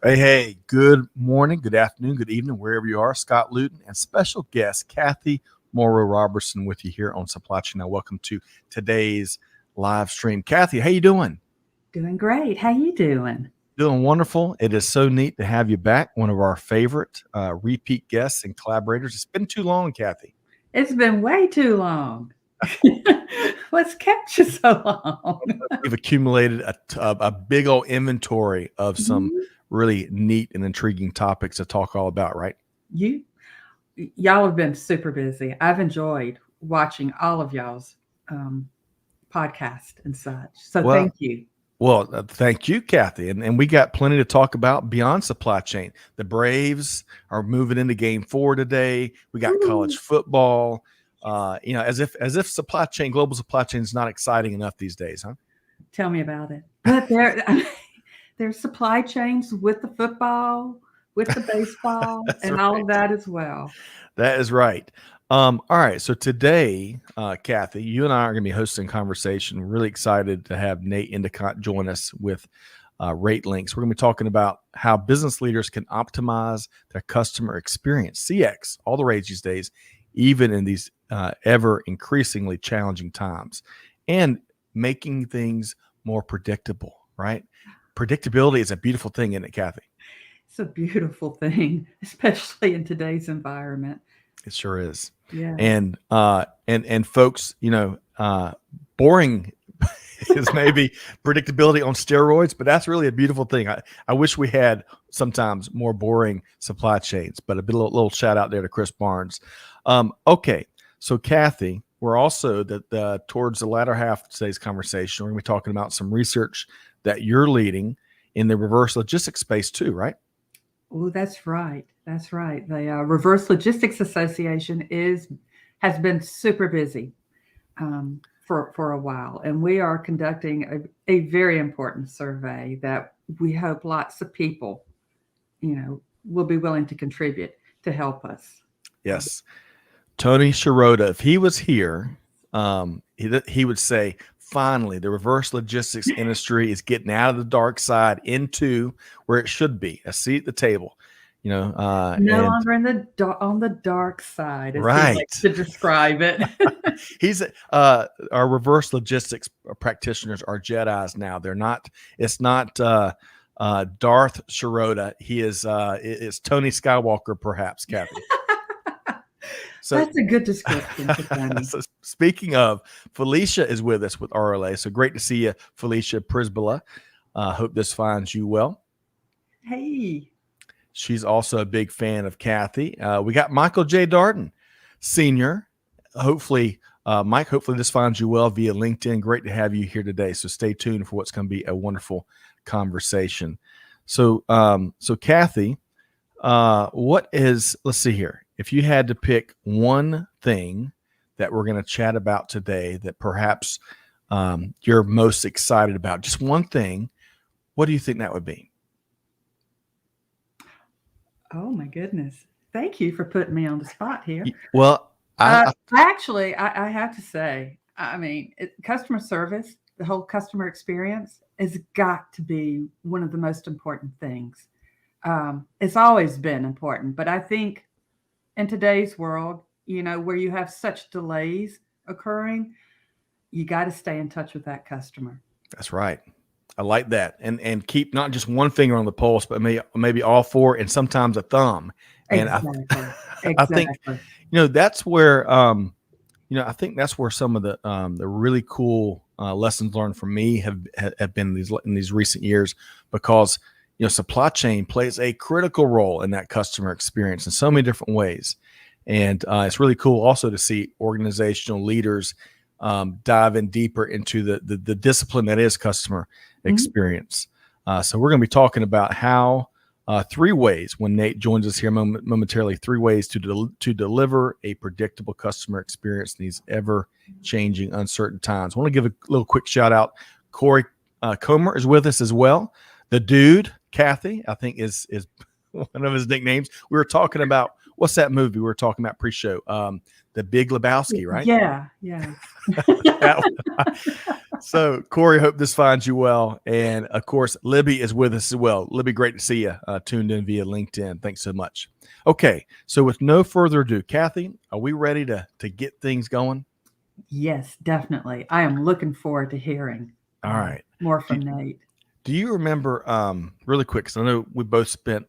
Hey, good morning, good afternoon, good evening, wherever you are. Scott Luton and special guest Cathy Morrow Robertson with you here on Supply Chain. Now, welcome to today's live stream. Cathy, how you doing? Doing great. How you doing? Doing wonderful. It is so neat to have you back, one of our favorite repeat guests and collaborators. It's been too long, Cathy. It's been way too long. What's kept you so long? We've accumulated a big old inventory of some Mhm. really neat and intriguing topics to talk all about, right? You y'all have been super busy. I've enjoyed watching all of y'all's um, podcast and such. So Well, thank you. Thank you, Cathy. And we got plenty to talk about beyond supply chain. The Braves are moving into game 4 today. We got Woo. college football. As if global supply chain is not exciting enough these days, huh? Tell me about it. But there's supply chains with the football, with the baseball, That's and all right. of that as well. That is right. All right. So today, Cathy, you and I are going to be hosting a conversation. We're really excited to have Nate Endicott join us with RateLinx. We're going to be talking about how business leaders can optimize their customer experience, CX, all the rage these days, even in these ever increasingly challenging times, and making things more predictable, right? Predictability is a beautiful thing, isn't it, Cathy? It's a beautiful thing, especially in today's environment. It sure is. Yeah. And folks, boring is maybe predictability on steroids, but that's really a beautiful thing. I wish we had sometimes more boring supply chains, but little shout out there to Chris Barnes. Okay, so Cathy, we're also towards the latter half of today's conversation, we're going to be talking about some research that you're leading in the reverse logistics space too, right? Oh, that's right. That's right. The Reverse Logistics Association has been super busy for a while, and we are conducting a very important survey that we hope lots of people, will be willing to contribute to help us. Yes. Tony Sciarrotta, if he was here, he would say, finally, the reverse logistics industry is getting out of the dark side into where it should be, a seat at the table. No And longer on the dark side, as he right, likes to describe it. he's our reverse logistics practitioners are Jedi's now. They're not. It's not Darth Sciarrotta. He is. It's Tony Skywalker, perhaps, Cathy. So, That's a good description, Tiffany. so speaking of, Felicia is with us with RLA. So great to see you, Felicia Prisbilla. Hope this finds you well. Hey. She's also a big fan of Cathy. We got Michael J. Darden, Senior. Hopefully, Mike, hopefully this finds you well via LinkedIn. Great to have you here today. So stay tuned for what's going to be a wonderful conversation. So Cathy, let's see here. If you had to pick one thing that we're going to chat about today that perhaps you're most excited about, just one thing, what do you think that would be? Oh my goodness. Thank you for putting me on the spot here. Well, Actually, I have to say, I mean, customer service, the whole customer experience has got to be one of the most important things. It's always been important, but I think in today's world, where you have such delays occurring, you got to stay in touch with that customer. that's right. I like that, and keep not just one finger on the pulse, but maybe all four, and sometimes a thumb. And Exactly. I think Exactly. that's where I think that's where some of the really cool lessons learned from me have been in these recent years, because supply chain plays a critical role in that customer experience in so many different ways, and it's really cool also to see organizational leaders dive in deeper into the discipline that is customer experience. So we're going to be talking about how 3 ways, when Nate joins us here momentarily, 3 ways to deliver a predictable customer experience in these ever-changing, uncertain times. I want to give a little quick shout out. Corey Comer is with us as well. The Dude, Cathy, I think is one of his nicknames. We were talking about, what's that movie we were talking about pre-show? The Big Lebowski, right? Yeah. So, Corey, hope this finds you well. And of course, Libby is with us as well. Libby, great to see you tuned in via LinkedIn. Thanks so much. Okay. So, with no further ado, Cathy, are we ready to get things going? Yes, definitely. I am looking forward to hearing All right. more from Nate. Do you remember, really quick, because I know we both spent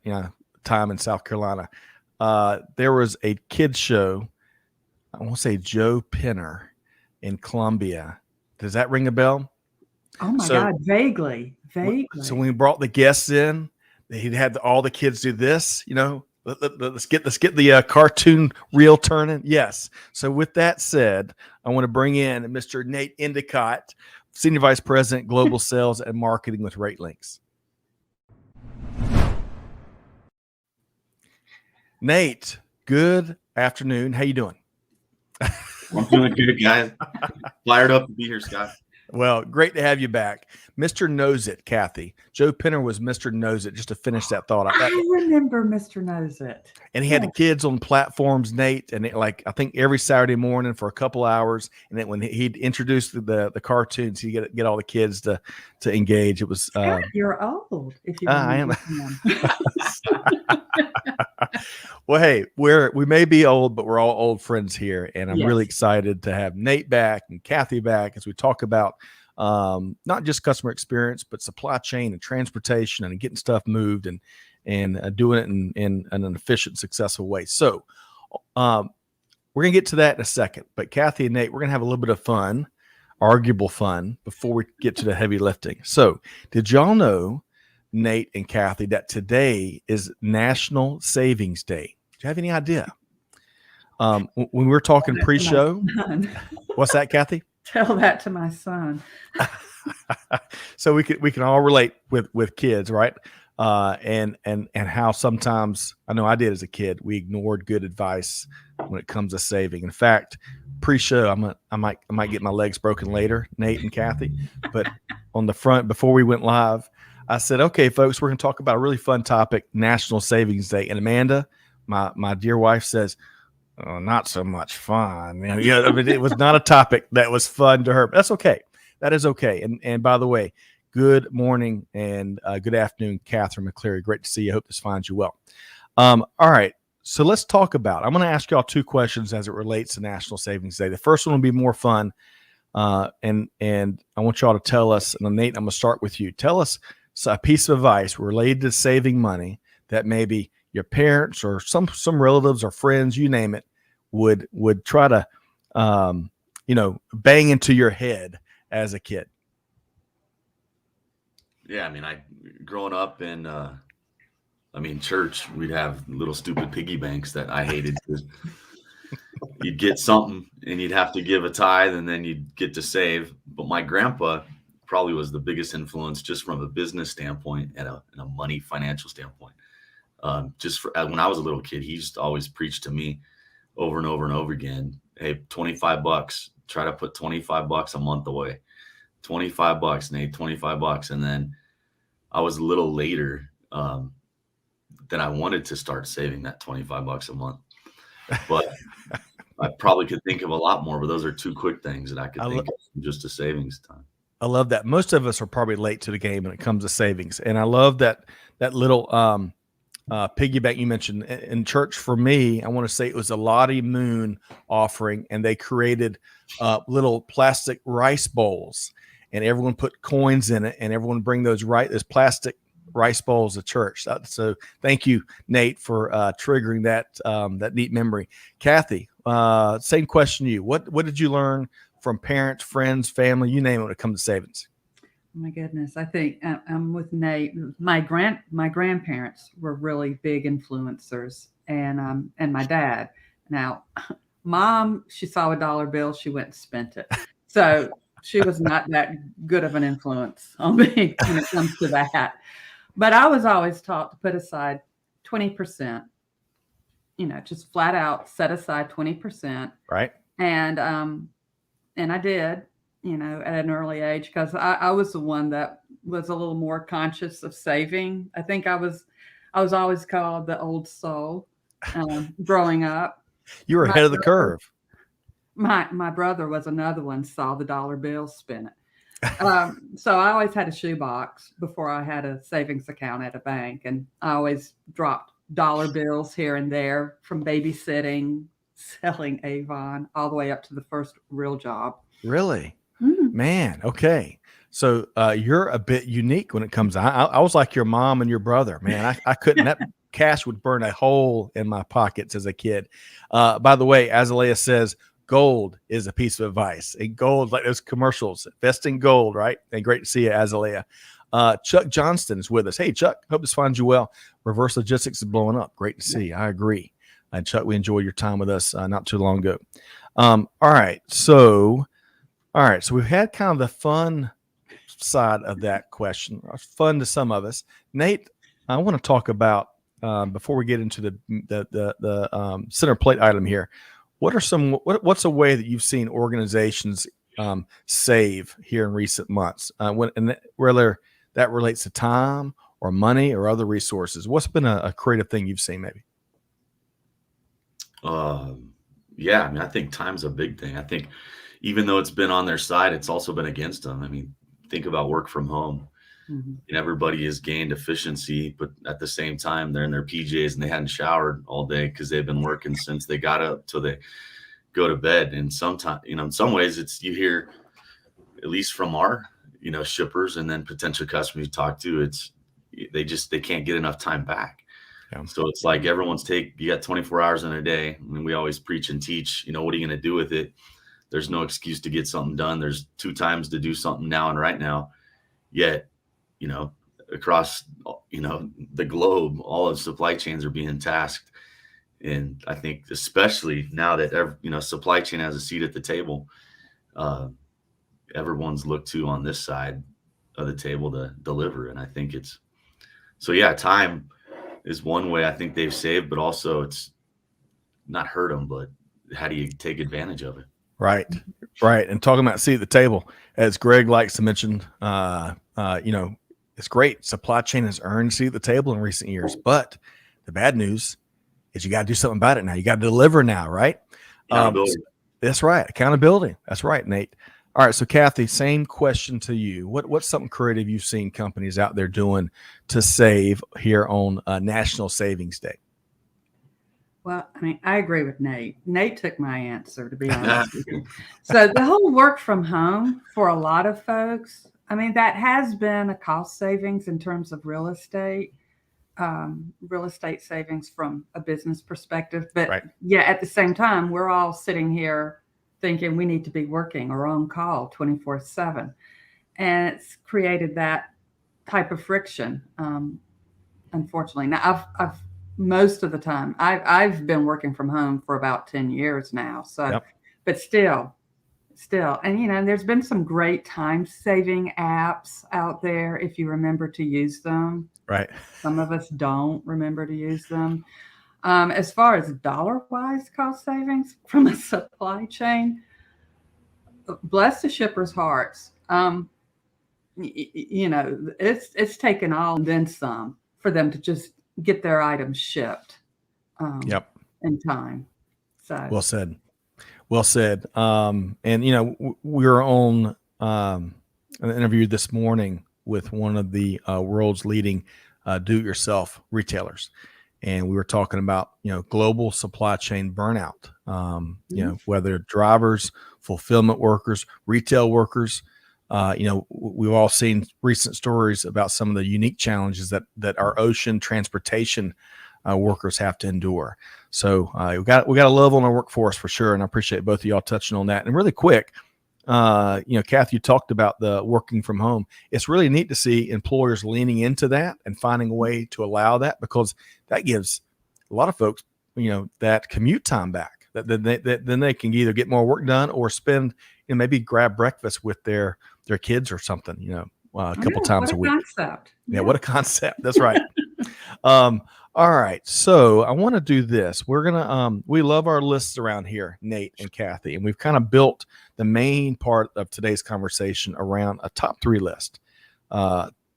time in South Carolina. There was a kids show, I want to say Joe Penner in Columbia. Does that ring a bell? Oh my So, God, vaguely. so when we brought the guests in, he'd had all the kids do this, let's get the cartoon reel turning. Yes. So with that said, I want to bring in Mr. Nate Endicott, Senior Vice President, Global Sales and Marketing with RateLinx. Nate, good afternoon. How you doing? I'm doing good, guys. Fired up to be here, Scott. Well, great to have you back. Mr. Knows It, Cathy. Joe Penner was Mr. Knows It, just to finish that thought. I remember Mr. Knows It. And he had the kids on platforms, Nate, and I think every Saturday morning for a couple hours. And then when he'd introduce the cartoons, he'd get all the kids to engage. It was Scott, you're old. If you I am. Well, hey, we may be old, but we're all old friends here, and I'm really excited to have Nate back and Cathy back as we talk about not just customer experience, but supply chain and transportation and getting stuff moved and doing it in an efficient, successful way. So we're gonna get to that in a second. But Cathy and Nate, we're gonna have a little bit of fun, arguable fun, before we get to the heavy lifting. So, did y'all know, Nate and Cathy, that today is National Savings Day? Do you have any idea? When we were talking pre-show, what's that, Cathy? Tell that to my son. So we can all relate with kids, right? And how sometimes, I know I did as a kid, we ignored good advice when it comes to saving. In fact, pre-show, I might get my legs broken later, Nate and Cathy, but on the front before we went live, I said, okay, folks, we're going to talk about a really fun topic, National Savings Day. And Amanda, my dear wife, says, oh, not so much fun. I mean, it was not a topic that was fun to her. But that's okay. That is okay. And by the way, good morning and good afternoon, Catherine McCleary. Great to see you. I hope this finds you well. All right. So let's talk about, I'm going to ask y'all two questions as it relates to National Savings Day. The first one will be more fun. And I want y'all to tell us, and Nate, I'm going to start with you. Tell us a piece of advice related to saving money that maybe your parents or some relatives or friends, you name it, would try to, bang into your head as a kid. Yeah, I mean, growing up in, church, we'd have little stupid piggy banks that I hated. You'd get something and you'd have to give a tithe and then you'd get to save. But my grandpa probably was the biggest influence just from a business standpoint and a money financial standpoint. When I was a little kid, he used to always preach to me over and over and over again, hey, $25, try to put $25 a month away. $25, Nate, $25. And then I was a little later that I wanted to start saving that $25 a month. But I probably could think of a lot more, but those are two quick things that I could think of just a savings time. I love that. Most of us are probably late to the game when it comes to savings. And I love that little piggyback you mentioned in church. For me, I want to say it was a Lottie Moon offering, and they created little plastic rice bowls, and everyone put coins in it, and everyone bring those plastic rice bowls to church. So thank you, Nate, for triggering that neat memory. Cathy, same question to you. What did you learn from parents, friends, family, you name it, when it comes to savings? Oh my goodness. I think I'm with Nate. My grandparents were really big influencers, and my dad. Now, Mom, she saw a dollar bill, she went and spent it. So she was not that good of an influence on me when it comes to that. But I was always taught to put aside 20%, just flat out set aside 20%. Right. And I did, at an early age, because I was the one that was a little more conscious of saving. I think I was always called the old soul growing up. You were ahead of the curve. My brother was another one, saw the dollar bill, spent it. So I always had a shoebox before I had a savings account at a bank, and I always dropped dollar bills here and there from babysitting, selling Avon, all the way up to the first real job. Really? Mm. Man, okay. So you're a bit unique when it comes. I was like your mom and your brother, man. I couldn't. That cash would burn a hole in my pockets as a kid. By the way, Azalea says gold is a piece of advice. And gold, like those commercials, invest in gold, right? And great to see you, Azalea. Chuck Johnston is with us. Hey, Chuck. Hope this finds you well. Reverse logistics is blowing up. Great to see you. I agree. And Chuck, we enjoyed your time with us not too long ago. All right, so we've had kind of the fun side of that question, fun to some of us. Nate, I want to talk about before we get into the center plate item here. What's a way that you've seen organizations save here in recent months? Whether that relates to time or money or other resources, what's been a creative thing you've seen maybe? Yeah, I mean, I think time's a big thing. I think even though it's been on their side, it's also been against them. I mean, think about work from home. Mhm. And everybody has gained efficiency, but at the same time, they're in their PJs and they hadn't showered all day because they've been working since they got up till they go to bed. And sometimes, in some ways, it's you hear, at least from our, shippers and then potential customers you talk to, it's they can't get enough time back. Yeah. So it's like you got 24 hours in a day. I mean, we always preach and teach, what are you going to do with it? There's no excuse to get something done. There's 2 times to do something now and right now. Yet, across, the globe, all of supply chains are being tasked. And I think especially now that, supply chain has a seat at the table, everyone's looked to on this side of the table to deliver. And I think time is one way I think they've saved, but also it's not hurt them, but how do you take advantage of it? Right. And talking about seat at the table, as Greg likes to mention, it's great. Supply chain has earned a seat at the table in recent years, but the bad news is you got to do something about it now. You got to deliver now, right? That's right. Accountability. That's right, Nate. All right. So Cathy, same question to you. What's something creative you've seen companies out there doing to save here on National Savings Day? Well, I mean, I agree with Nate. Nate took my answer, to be honest with you. So the whole work from home for a lot of folks, I mean, that has been a cost savings in terms of real estate savings from a business perspective. But Right. Yeah, at the same time, we're all sitting here thinking we need to be working or on call 24/7. And it's created that type of friction, unfortunately. Now, I've most of the time I've been working from home for about 10 years now. So, Yep. But still, and there's been some great time saving apps out there if you remember to use them. Right. Some of us don't remember to use them. As far as dollar-wise cost savings from a supply chain, bless the shippers' hearts. It's taken all and then some for them to just get their items shipped Yep. in time. So Well said. Well said. We were on an interview this morning with one of the world's leading do-it-yourself retailers, and we were talking about global supply chain burnout. Whether drivers, fulfillment workers, retail workers. We've all seen recent stories about some of the unique challenges that our ocean transportation workers have to endure. So we got to love on our workforce for sure. And I appreciate both of y'all touching on that. And really quick, Cathy, you talked about the working from home. It's really neat to see employers leaning into that and finding a way to allow that, because that gives a lot of folks, that commute time back. That then they can either get more work done or spend, maybe grab breakfast with their kids or something, a couple times a week. Concept. Yeah, what a concept. That's right. All right. So I want to do this. We're going to, we love our lists around here, Nate and Cathy, and we've kind of built the main part of today's conversation around a top 3 list.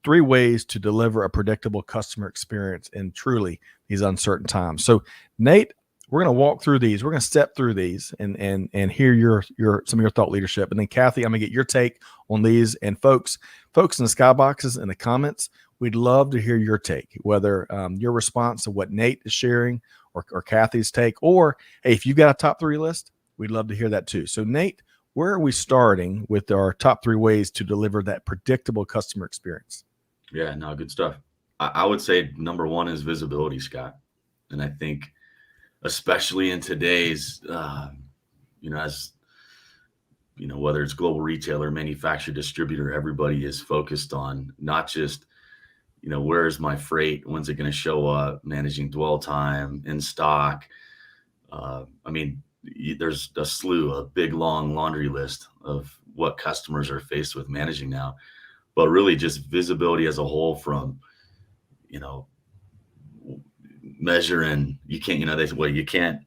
3 ways to deliver a predictable customer experience in truly these uncertain times. So Nate, we're going to walk through these. We're going to step through these and hear your some of your thought leadership. And then Cathy, I'm going to get your take on these. And folks in the skyboxes in the comments, we'd love to hear your take, whether your response to what Nate is sharing or Cathy's take, or hey, if you've got a top 3 list, we'd love to hear that too. So Nate, where are we starting with our top 3 ways to deliver that predictable customer experience? Yeah, no, good stuff. I would say number 1 is visibility, Scott. And I think especially in today's, as whether it's global retailer, manufacturer, distributor, everybody is focused on not just, where's my freight? When's it going to show up? Managing dwell time, in stock. There's a big, long laundry list of what customers are faced with managing now, but really just visibility as a whole from, measuring. You can't, you can't,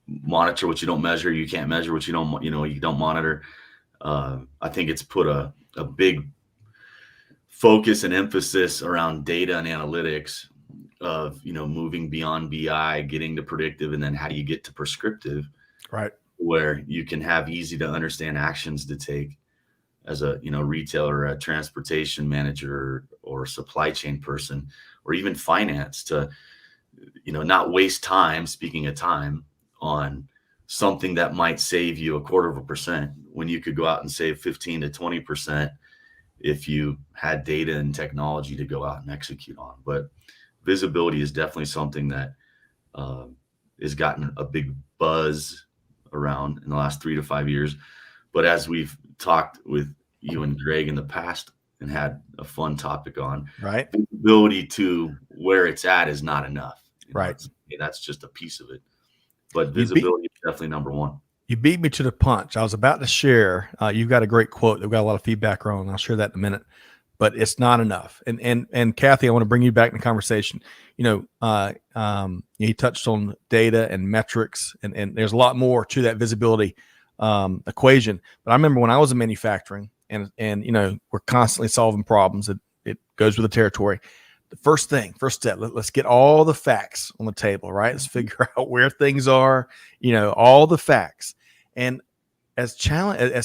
monitor what you don't measure. You can't measure what you don't monitor. I think it's put a big focus and emphasis around data and analytics of, moving beyond BI, getting to predictive, and then how do you get to prescriptive, right? Where you can have easy to understand actions to take as a, retailer, a transportation manager, or supply chain person, or even finance to, not waste time, speaking of time, on something that might save you 0.25% when you could go out and save 15 to 20% if you had data and technology to go out and execute on. But visibility is definitely something that has gotten a big buzz around in the last 3 to 5 years. But as we've talked with you and Greg in the past and had a fun topic on, right, visibility to where it's at is not enough. Right. That's just a piece of it. But visibility is definitely number 1. You beat me to the punch. I was about to share. You've got a great quote that we've got a lot of feedback on. I'll share that in a minute. But it's not enough. And Cathy, I want to bring you back in the conversation. You touched on data and metrics, and there's a lot more to that visibility equation. But I remember when I was in manufacturing, and we're constantly solving problems. It goes with the territory. The first step, let's get all the facts on the table, right? Let's figure out where things are, all the facts. And as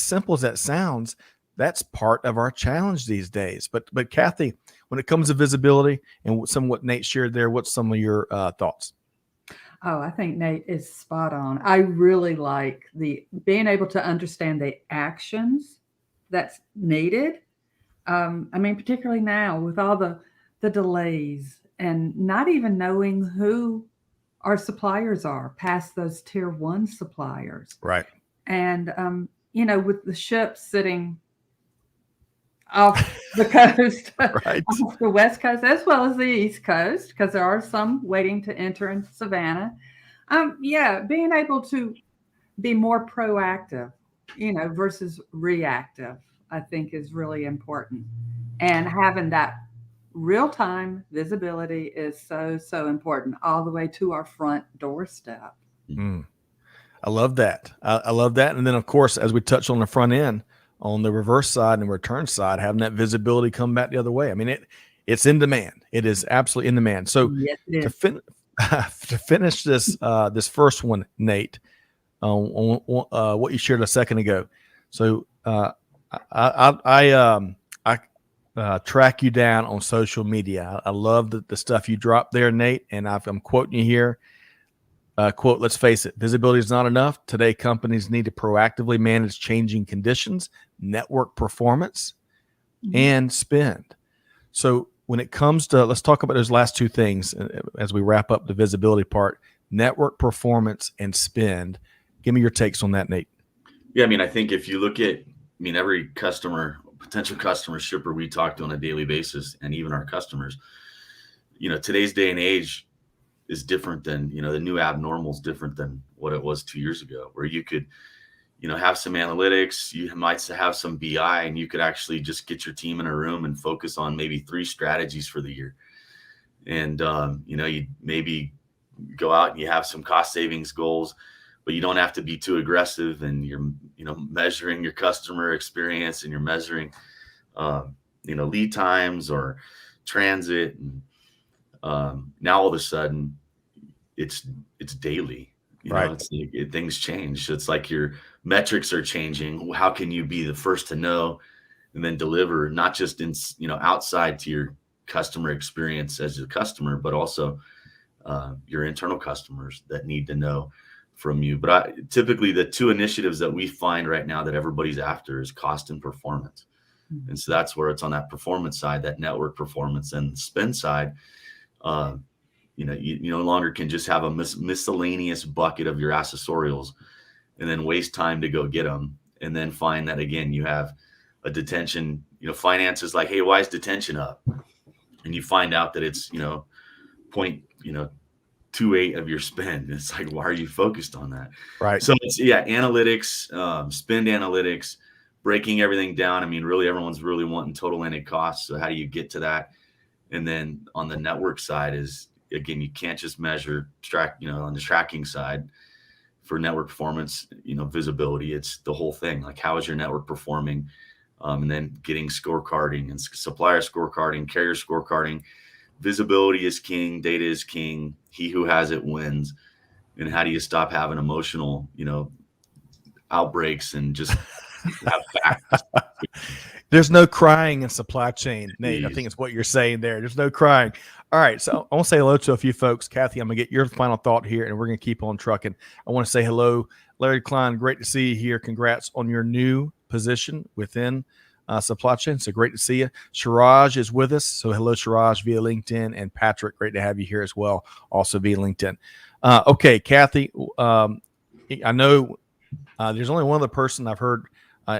simple as that sounds, that's part of our challenge these days. But Cathy, when it comes to visibility and some of what Nate shared there, what's some of your thoughts? Oh, I think Nate is spot on. I really like being able to understand the actions that's needed. Particularly now with all the delays and not even knowing who our suppliers are past those tier 1 suppliers. Right. And, with the ships sitting off the coast, right, off the West Coast, as well as the East Coast, because there are some waiting to enter into Savannah. Being able to be more proactive, versus reactive, I think is really important. And having that real-time visibility is so important, all the way to our front doorstep. I love that. I love that. And then, of course, as we touched on the front end, on the reverse side and return side, having that visibility come back the other way. I mean, it's in demand. It is absolutely in demand. So yes, it is. To finish this this first one, Nate, on what you shared a second ago. So I track you down on social media. I love the stuff you dropped there, Nate. And I'm quoting you here. Quote, let's face it, visibility is not enough. Today, companies need to proactively manage changing conditions, network performance, and spend. So when it comes to, let's talk about those last 2 things as we wrap up the visibility part, network performance and spend. Give me your takes on that, Nate. Yeah, I think if you look at, every customer, potential customer, shipper we talk to on a daily basis, and even our customers, today's day and age is different than, the new abnormal is different than what it was 2 years ago, where you could, have some analytics, you might have some BI, and you could actually just get your team in a room and focus on maybe 3 strategies for the year. And, you maybe go out and you have some cost savings goals, but you don't have to be too aggressive, and you're, measuring your customer experience, and you're measuring, lead times or transit. And now all of a sudden it's daily. Right. It's like, things change. It's like your metrics are changing. How can you be the first to know and then deliver, not just in, outside to your customer experience as a customer, but also your internal customers that need to know from you. But typically the two initiatives that we find right now that everybody's after is cost and performance. And so that's where it's on that performance side, that network performance, and spend side. You no longer can just have a miscellaneous bucket of your accessorials and then waste time to go get them. And then find that, again, you have a detention, finance is like, hey, why is detention up? And you find out that it's, 0.28 of your spend. It's like, why are you focused on that? Right. So it's, analytics, spend analytics, breaking everything down. I mean, really, everyone's really wanting total landed costs. So how do you get to that? And then on the network side is, again, you can't just measure on the tracking side for network performance, visibility. It's the whole thing. Like, how is your network performing? And then getting scorecarding and supplier scorecarding, carrier scorecarding. Visibility is king. Data is king. He who has it wins. And how do you stop having emotional, outbreaks and just have facts? There's no crying in supply chain, Nate. I Jeez. think it's what you're saying there. There's no crying. All right. So I want to say hello to a few folks. Cathy, I'm going to get your final thought here, and we're going to keep on trucking. I want to say hello, Larry Klein. Great to see you here. Congrats on your new position within supply chain. So great to see you. Shiraj is with us. So hello, Shiraj, via LinkedIn. And Patrick, great to have you here as well, also via LinkedIn. Okay, Cathy, I know there's only one other person I've heard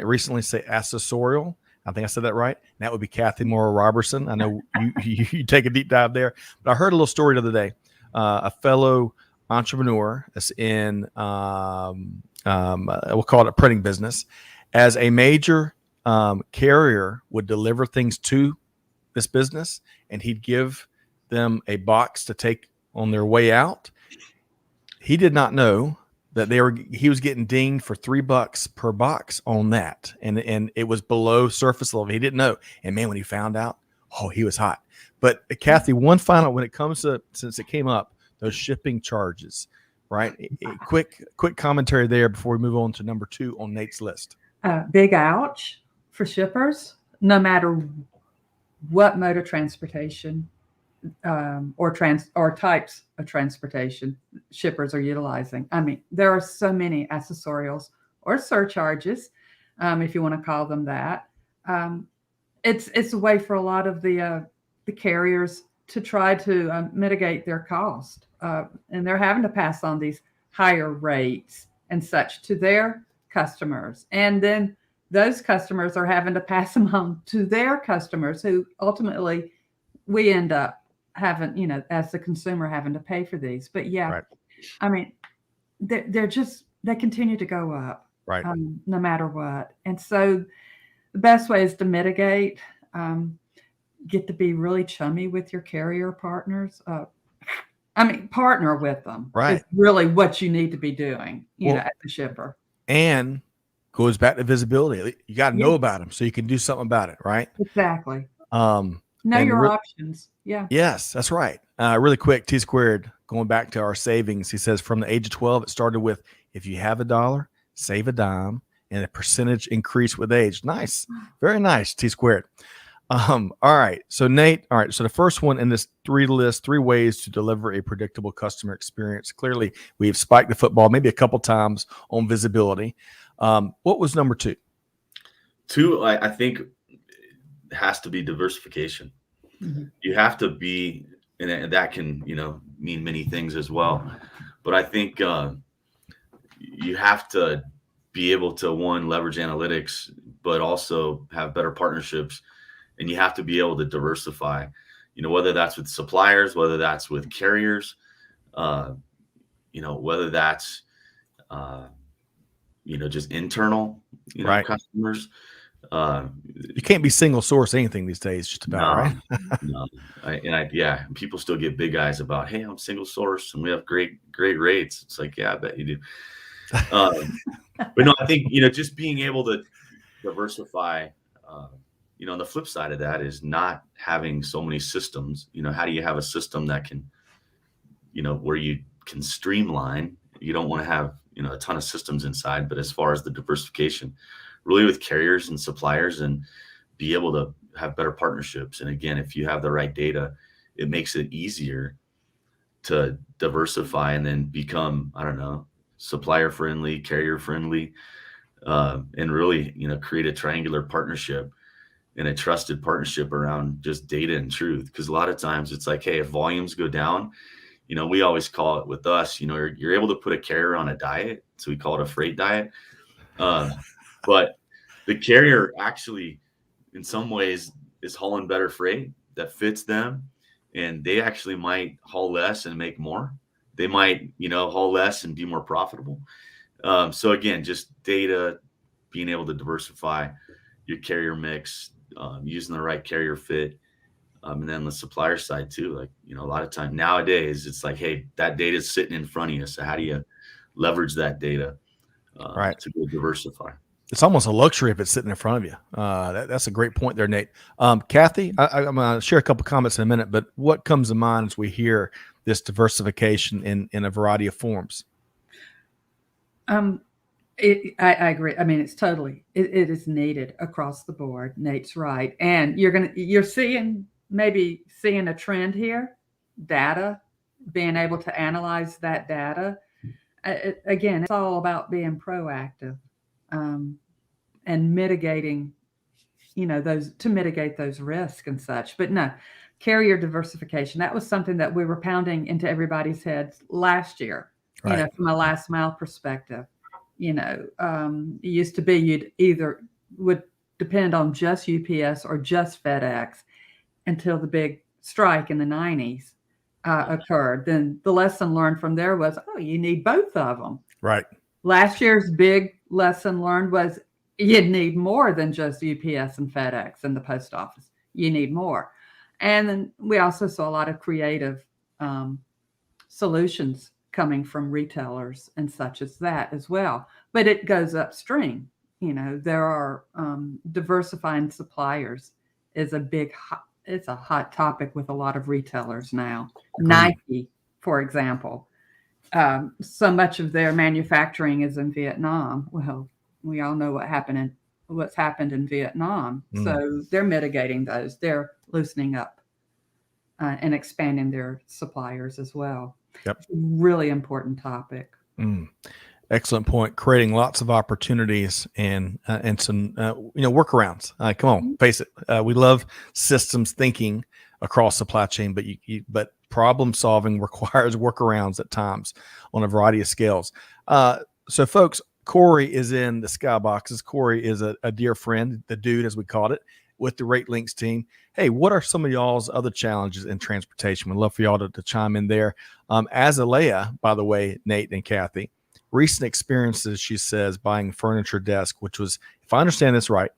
recently say accessorial. I think I said that right. And that would be Cathy Morrow Robertson. I know you take a deep dive there, but I heard a little story the other day. A fellow entrepreneur that's in, we'll call it a printing business, as a major carrier would deliver things to this business, and he'd give them a box to take on their way out. He did not know that he was getting dinged for $3 per box on that. And it was below surface level. He didn't know. And man, when he found out, he was hot. But Cathy, one final, when it comes to, since it came up, those shipping charges, right? Quick commentary there before we move on to number 2 on Nate's list. Big ouch for shippers, no matter what mode of transportation or types of transportation shippers are utilizing. I mean, there are so many accessorials or surcharges, if you want to call them that. It's a way for a lot of the carriers to try to mitigate their cost, and they're having to pass on these higher rates and such to their customers, and then those customers are having to pass them on to their customers, who ultimately we end up having, as the consumer, having to pay for these. But yeah, right. I mean, they continue to go up, right? No matter what. And so the best way is to mitigate, get to be really chummy with your carrier partners. Partner with them. Right. Is really what you need to be doing, as a shipper. And goes back to visibility. You got to know about them so you can do something about it, right? Exactly. Know your options. Yeah. Yes, that's right. Really quick, T Squared, going back to our savings. He says from the age of 12, it started with, if you have $1, save a dime, and a percentage increase with age. Nice. Very nice, T Squared. All right. So Nate, all right. So the first one in this 3 ways to deliver a predictable customer experience. Clearly, we've spiked the football maybe a couple times on visibility. What was number 2? 2, I think, has to be diversification. Mm-hmm. You have to be, and that can, mean many things as well. But I think you have to be able to, one, leverage analytics, but also have better partnerships. And you have to be able to diversify, whether that's with suppliers, whether that's with carriers, whether that's, just internal, right. customers. You can't be single source anything these days, just about, right? No. People still get big eyes about, hey, I'm single source and we have great rates. It's like, yeah, I bet you do. But no, I think, just being able to diversify, on the flip side of that is not having so many systems. How do you have a system that can, where you can streamline. You don't want to have, a ton of systems inside, but as far as the diversification, really with carriers and suppliers, and be able to have better partnerships. And again, if you have the right data, it makes it easier to diversify and then become, I don't know, supplier friendly, carrier friendly, and really, create a triangular partnership and a trusted partnership around just data and truth. Because a lot of times it's like, hey, if volumes go down, we always call it with us, you're able to put a carrier on a diet. So we call it a freight diet. But the carrier actually, in some ways, is hauling better freight that fits them. And they actually might haul less and make more. They might, haul less and be more profitable. So again, just data, being able to diversify your carrier mix, using the right carrier fit. And then the supplier side too, like, a lot of time nowadays, it's like, hey, that data is sitting in front of you. So how do you leverage that data Right. to go diversify? It's almost a luxury if it's sitting in front of you. That's a great point there, Nate. Cathy, I'm going to share a couple comments in a minute, but what comes to mind as we hear this diversification in a variety of forms? I agree. I mean, it is needed across the board. Nate's right. And you're seeing a trend here, data, being able to analyze that data. Again, it's all about being proactive, and mitigating, to mitigate those risks and such. But no, carrier diversification, that was something that we were pounding into everybody's heads last year, Right. from a last mile perspective. It used to be you'd either would depend on just UPS or just FedEx until the big strike in the 90s occurred. Then the lesson learned from there was, you need both of them. Right. Last year's big lesson learned was you need more than just UPS and FedEx and the post office. You need more. And then we also saw a lot of creative solutions coming from retailers and such as that as well. But it goes upstream. There are diversifying suppliers is it's a hot topic with a lot of retailers now. Agreed. Nike, for example, so much of their manufacturing is in Vietnam. Well, we all know what's happened in Vietnam. So they're mitigating those. They're loosening up and expanding their suppliers as well. Yep. Really important topic. Excellent point. Creating lots of opportunities and some workarounds. Come on, face it. We love systems thinking across supply chain, but problem solving requires workarounds at times on a variety of scales. So, folks, Corey is in the skyboxes. Corey is a dear friend, the dude as we called it, with the RateLinx team. Hey, what are some of y'all's other challenges in transportation? We'd love for y'all to chime in there. As Alea, by the way, Nate and Cathy, recent experiences, she says, buying furniture desk, which was, if I understand this right,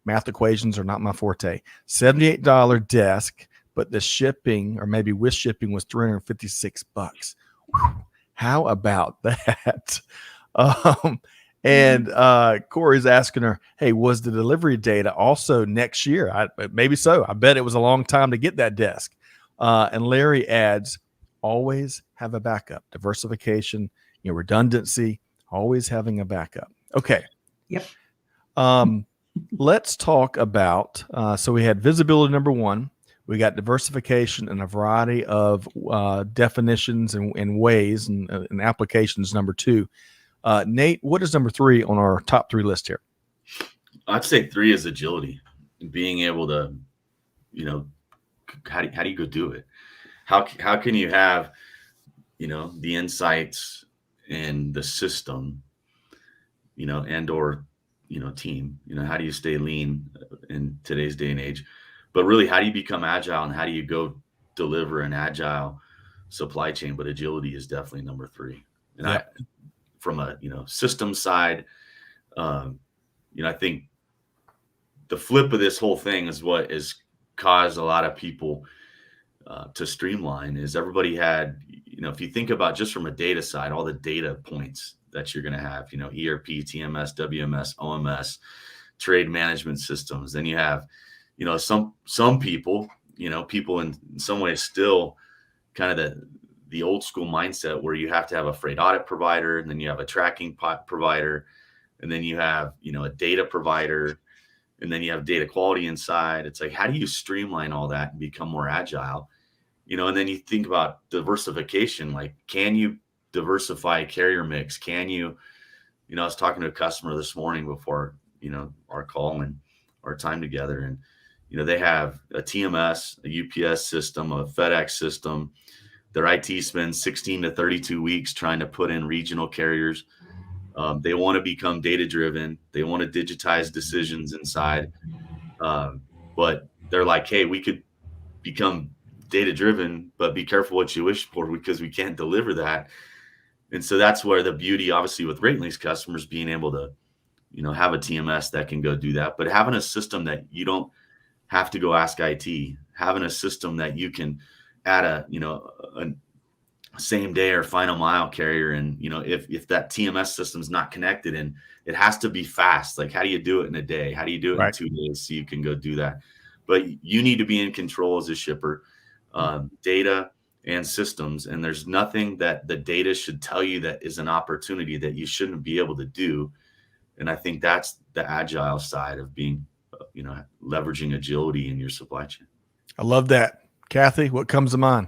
math equations are not my forte, $78 desk, but the shipping, or maybe with shipping, was $356. Whew. How about that? And Corey's asking her, hey, was the delivery data also next year? Maybe so. I bet it was a long time to get that desk. And Larry adds, always have a backup. Diversification, redundancy, always having a backup. Okay. Yep. Let's talk about, so we had visibility number one. We got diversification and a variety of definitions and ways and applications number two. Nate, what is number three on our top three list here? I'd say three is agility, being able to, how do you go do it? How can you have, the insights and the system, and or, team, how do you stay lean in today's day and age? But really, how do you become agile, and how do you go deliver an agile supply chain? But agility is definitely number three. And from a system side, I think the flip of this whole thing is what has caused a lot of people to streamline. Is everybody had, if you think about just from a data side, all the data points that you're going to have, ERP, TMS, WMS, OMS, trade management systems. Then you have, some people, people in some ways still kind of the old school mindset where you have to have a freight audit provider, and then you have a tracking provider, and then you have, a data provider, and then you have data quality inside. It's like, how do you streamline all that and become more agile? And then you think about diversification. Like, can you diversify carrier mix? Can you, I was talking to a customer this morning before, our call and our time together, and, they have a TMS, a UPS system, a FedEx system. Their IT spends 16 to 32 weeks trying to put in regional carriers. They want to become data driven. They want to digitize decisions inside. But they're like, hey, we could become data driven, but be careful what you wish for, because we can't deliver that. And so that's where the beauty, obviously, with RateLinx customers being able to, have a TMS that can go do that, but having a system that you don't have to go ask IT, having a system that you can add a same day or final mile carrier. And, if that TMS system's not connected, and it has to be fast, like, how do you do it in a day? How do you do it in 2 days so you can go do that? But you need to be in control as a shipper, data and systems. And there's nothing that the data should tell you that is an opportunity that you shouldn't be able to do. And I think that's the agile side of being, leveraging agility in your supply chain. I love that. Cathy, what comes to mind?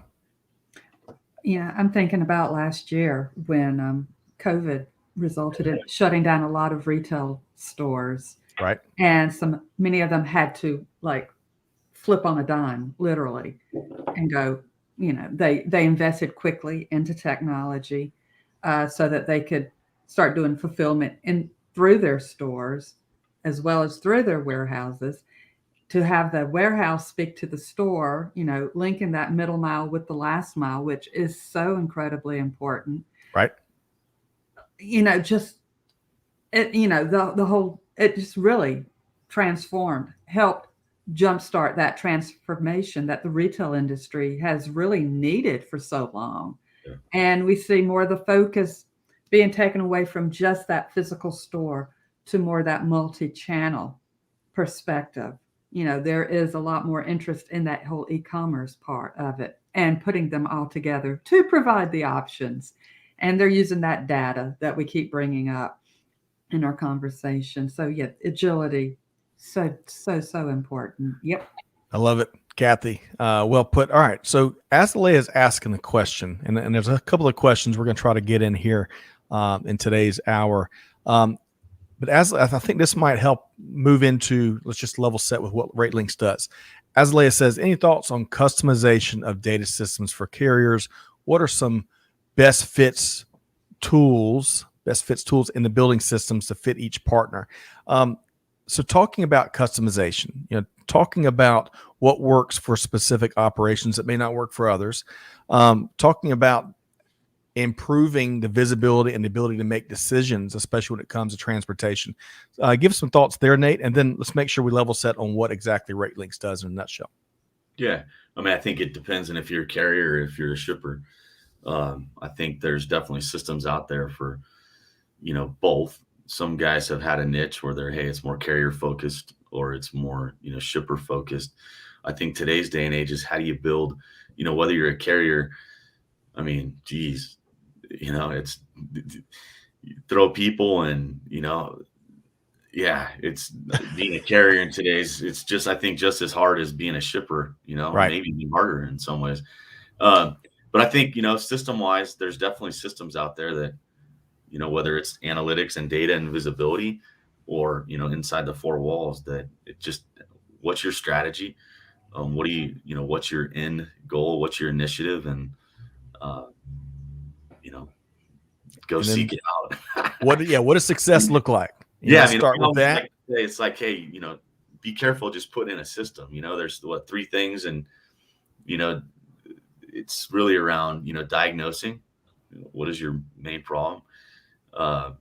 Yeah, I'm thinking about last year when COVID resulted in shutting down a lot of retail stores. Right. And many of them had to flip on a dime, literally, and go, they invested quickly into technology so that they could start doing fulfillment through their stores as well as through their warehouses, to have the warehouse speak to the store, linking that middle mile with the last mile, which is so incredibly important. Right. Just it, the whole, it just really helped jumpstart that transformation that the retail industry has really needed for so long. Yeah. And we see more of the focus being taken away from just that physical store to more that multi-channel perspective. There is a lot more interest in that whole e-commerce part of it and putting them all together to provide the options. And they're using that data that we keep bringing up in our conversation. So yeah, agility, so important. Yep. I love it, Cathy. Well put. All right. So Azalea is asking the question, and there's a couple of questions we're going to try to get in here in today's hour. But I think this might help move into, let's just level set with what RateLinx does. Azalea says, any thoughts on customization of data systems for carriers? What are some best fits tools in the building systems to fit each partner? So talking about customization, talking about what works for specific operations that may not work for others, talking about improving the visibility and the ability to make decisions, especially when it comes to transportation. Give some thoughts there, Nate, and then let's make sure we level set on what exactly RateLinx does in a nutshell. Yeah. I think it depends on if you're a carrier or if you're a shipper. I think there's definitely systems out there for, both. Some guys have had a niche where they're, hey, it's more carrier focused or it's more, shipper focused. I think today's day and age is, how do you build, whether you're a carrier, geez, it's, you throw people and, it's being a carrier in today's, it's just, I think, just as hard as being a shipper, Right. Maybe even harder in some ways. But I think, system wise, there's definitely systems out there that, whether it's analytics and data and visibility or, inside the four walls, that it just, what's your strategy? What do you, what's your end goal? What's your initiative? And, go seek it out. What does success look like? Start with that. It's like, hey, be careful just putting in a system. There's three things, and it's really around diagnosing what is your main problem,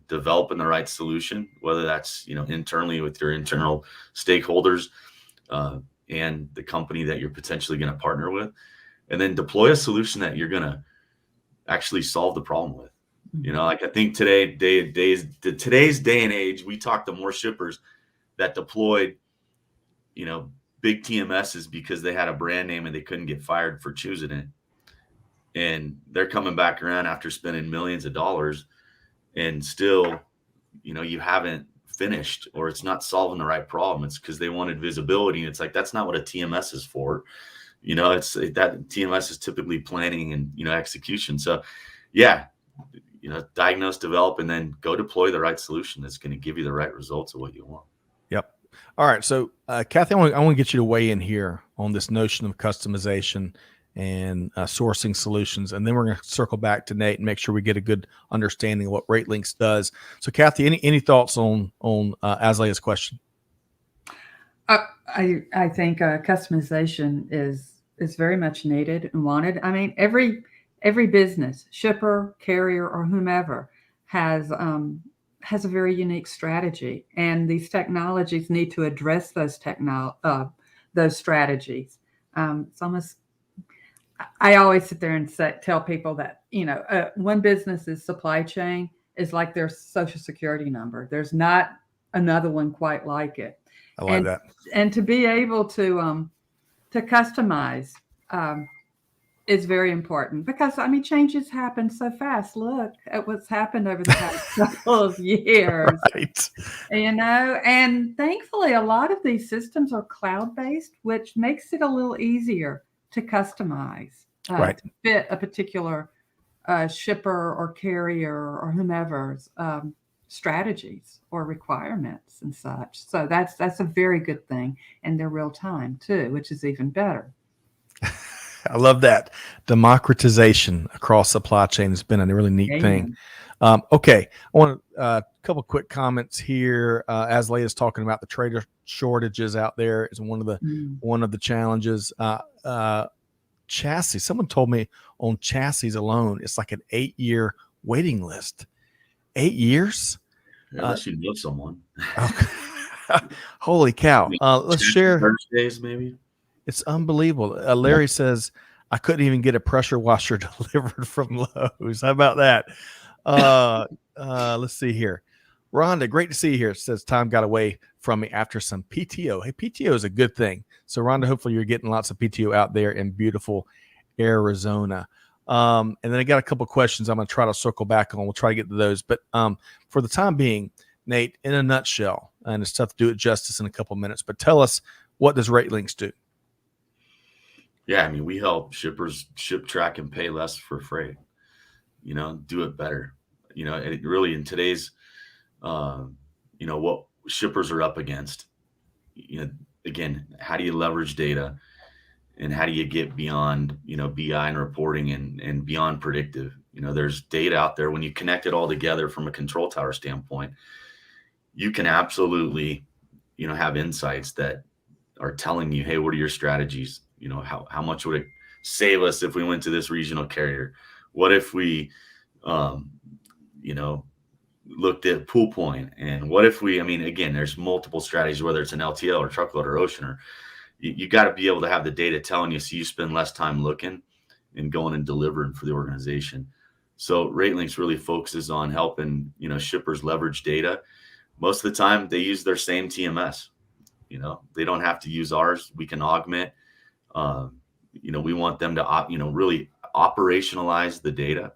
developing the right solution, whether that's internally with your internal stakeholders and the company that you're potentially going to partner with, and then deploy a solution that you're going to actually solve the problem with. I think today's day and age, we talk to more shippers that deployed, big TMSs because they had a brand name and they couldn't get fired for choosing it. and they're coming back around after spending millions of dollars, and still, you haven't finished, or it's not solving the right problem. It's because they wanted visibility, and it's like, that's not what a TMS is for. It's that TMS is typically planning and execution. So yeah, diagnose, develop, and then go deploy the right solution that's going to give you the right results of what you want. Yep. All right. So, Cathy, I want to get you to weigh in here on this notion of customization and sourcing solutions, and then we're going to circle back to Nate and make sure we get a good understanding of what RateLinx does. So, Cathy, any thoughts on Azalea's question? I think customization is very much needed and wanted. I mean, every business, shipper, carrier, or whomever has a very unique strategy, and these technologies need to address those strategies. It's almost, I always sit there and tell people that one business's supply chain is like their social security number. There's not another one quite like it. I like that. And to be able to customize is very important, because changes happen so fast. Look at what's happened over the past couple of years. Right. And thankfully a lot of these systems are cloud-based, which makes it a little easier to customize Right. to fit a particular shipper or carrier or whomever's strategies or requirements and such. So that's a very good thing, and they're real time too, which is even better. I love that. Democratization across supply chain has been a really neat thing. Okay. I want a couple quick comments here. As Leia's talking about the trader shortages out there is one of the challenges. Chassis. Someone told me on chassis alone, it's like an 8-year waiting list. 8 years? Unless you know someone. Holy cow. Let's share. Thursdays, maybe. It's unbelievable. Larry says, I couldn't even get a pressure washer delivered from Lowe's. How about that? Let's see here. Rhonda, great to see you here. It says time got away from me after some PTO. Hey, PTO is a good thing. So Rhonda, hopefully you're getting lots of PTO out there in beautiful Arizona. And then I got a couple questions I'm going to try to circle back on. We'll try to get to those. But for the time being, Nate, in a nutshell, and it's tough to do it justice in a couple minutes, but tell us, what does RateLinx do? Yeah, we help shippers ship, track, and pay less for freight. Do it better. It really, in today's, what shippers are up against. Again, how do you leverage data, and how do you get beyond, BI and reporting and beyond predictive? There's data out there. When you connect it all together from a control tower standpoint, you can absolutely, have insights that are telling you, hey, what are your strategies? How much would it save us if we went to this regional carrier? What if we, looked at pool point? And what if we, again, there's multiple strategies, whether it's an LTL or truckload or ocean, or you got to be able to have the data telling you, so you spend less time looking and going and delivering for the organization. So RateLinx really focuses on helping, shippers leverage data. Most of the time they use their same TMS. They don't have to use ours. We can augment. We want them to, really operationalize the data.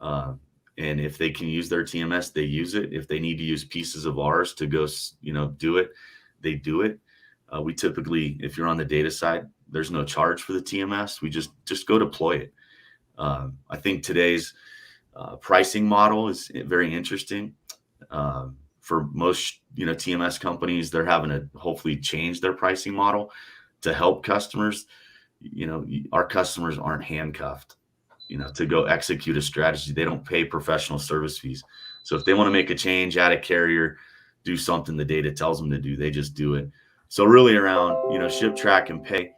And if they can use their TMS, they use it. If they need to use pieces of ours to go, do it, they do it. We typically, if you're on the data side, there's no charge for the TMS. We just go deploy it. I think today's pricing model is very interesting. For most, TMS companies, they're having to hopefully change their pricing model to help customers. Our customers aren't handcuffed, to go execute a strategy. They don't pay professional service fees. So if they want to make a change, add a carrier, do something the data tells them to do, they just do it. So really around, ship, track, and pay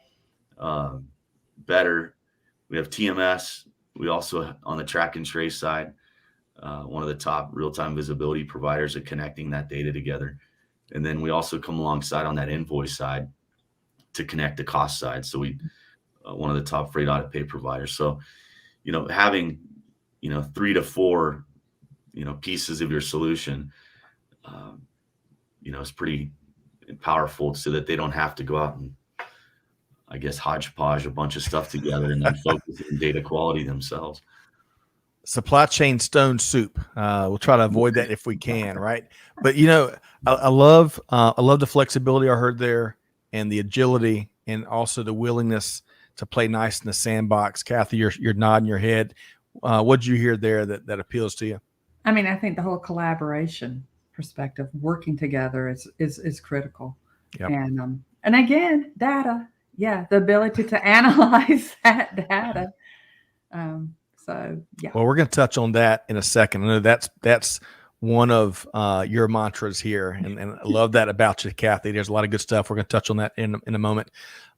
better. We have TMS. We also, on the track and trace side, one of the top real-time visibility providers of connecting that data together. And then we also come alongside on that invoice side to connect the cost side. So we, one of the top freight audit pay providers. So, having, 3 to 4, pieces of your solution, is pretty powerful, so that they don't have to go out and, I guess, hodgepodge a bunch of stuff together and then focus on data quality themselves. Supply chain stone soup. We'll try to avoid that if we can, right? But you know, I love the flexibility I heard there, and the agility, and also the willingness to play nice in the sandbox. Cathy, you're nodding your head. What did you hear there that appeals to you? I mean, I think the whole collaboration perspective, working together, is critical. Yep. And again, data. Yeah, the ability to analyze that data. So yeah. Well, we're going to touch on that in a second. I know that's one of your mantras here, and I love that about you, Cathy. There's a lot of good stuff. We're going to touch on that in a moment.